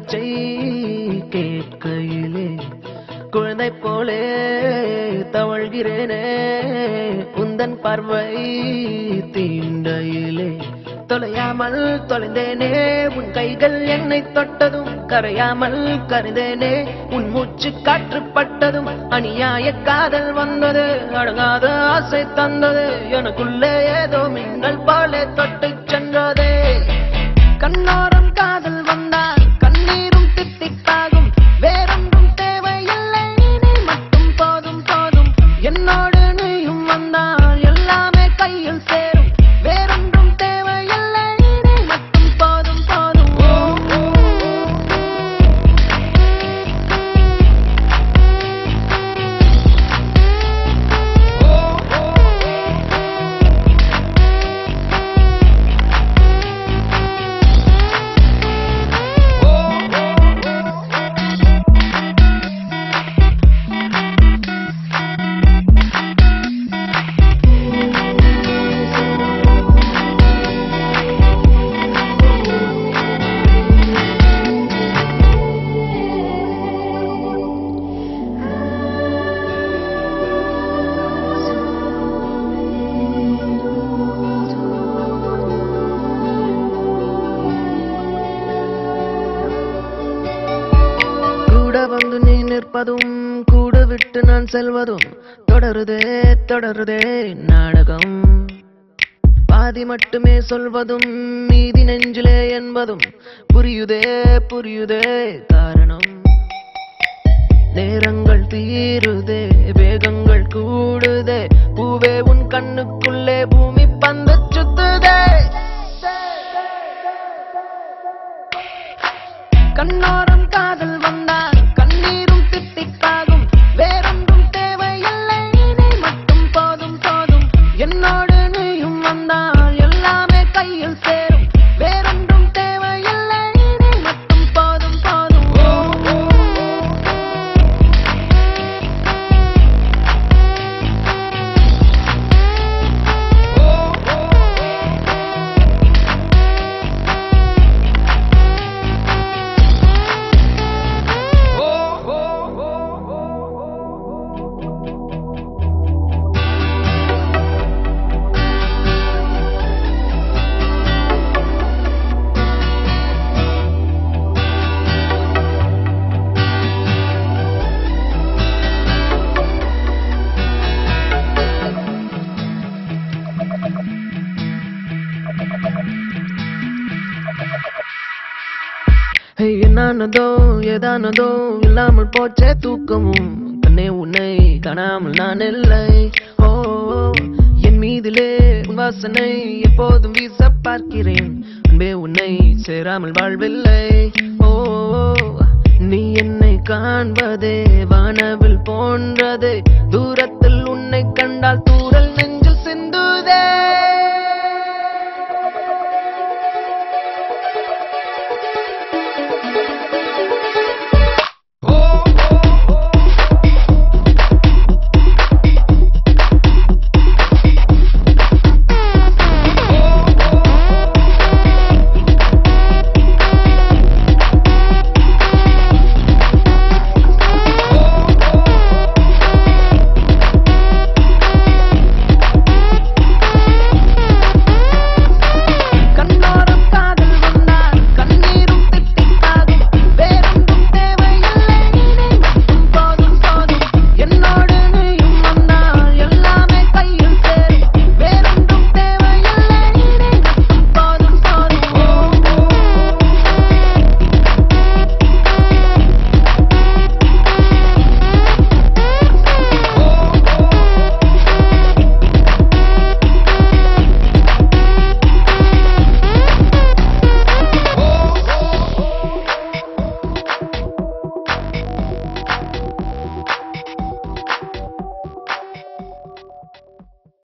பேச்சை கேட்கையிலே குழந்தை போலே தவழ்கிறேனே உந்தன் பார்வை தீண்டையிலே தொலையாமல் தொலைந்தேனே உன் கைகள் என்னை தொட்டதும் கரையாமல் கருந்தேனே உன் மூச்சு காற்றுப்பட்டதும் அநியாய காதல் வந்தது அடங்காத ஆசை தந்தது எனக்குள்ளே ஏதோ மின்னல் போலே தொட்டு சென்றதே கண்ணோரம் காதல் வந்தால் கண்ணீரும் தித்திப்பாகும் வேறொன்றும் தேவையில்லை நீ மட்டும் போதும் போதும் என்னோடு நீயும் வந்தால் எல்லாமே கையில் சேரும் வேறொன்றும் தேவையில்லை நீ மட்டும் போதும் போதும் கூட வந்து நீ நிற்பதும் கூட விட்டு நான் செல்வதும் தொடருதே தொடருதே நாடகம் பாதி மட்டுமே சொல்வதும் மீதி நெஞ்சிலே என்பதும் புரியுதே புரியுதே காரணம் நேரங்கள் தீருதே வேகங்கள் கூடுதே பூவே உன் கண்ணுக்குள்ளே பூமி பந்து சுத்துதே கண்ணோரம் காதல் வந்தால் கண்ணீரும் தித்திப்பாகும் வேறொன்றும் தேவையில்லை நீ மட்டும் போதும் போதும் என்னோடு நீயும் வந்தால் எல்லாமே கையில் சேரும் வேறொன்றும் தேவையில்லை நீ மட்டும் போதும் போதும் என்னானதோ ஏதானதோ இல்லாமல் போச்சே தூக்கமும் கண்ணே உன்னை காணாமல் நான் இல்லை ஓ என் மீதிலே உன் வாசனை எப்போதும் வீச பார்க்கிறேன் அன்பே உன்னை சேராமல் வாழ்வில்லை ஓ நீ என்னை காண்பதே வானவில் போன்றதே தூரத்து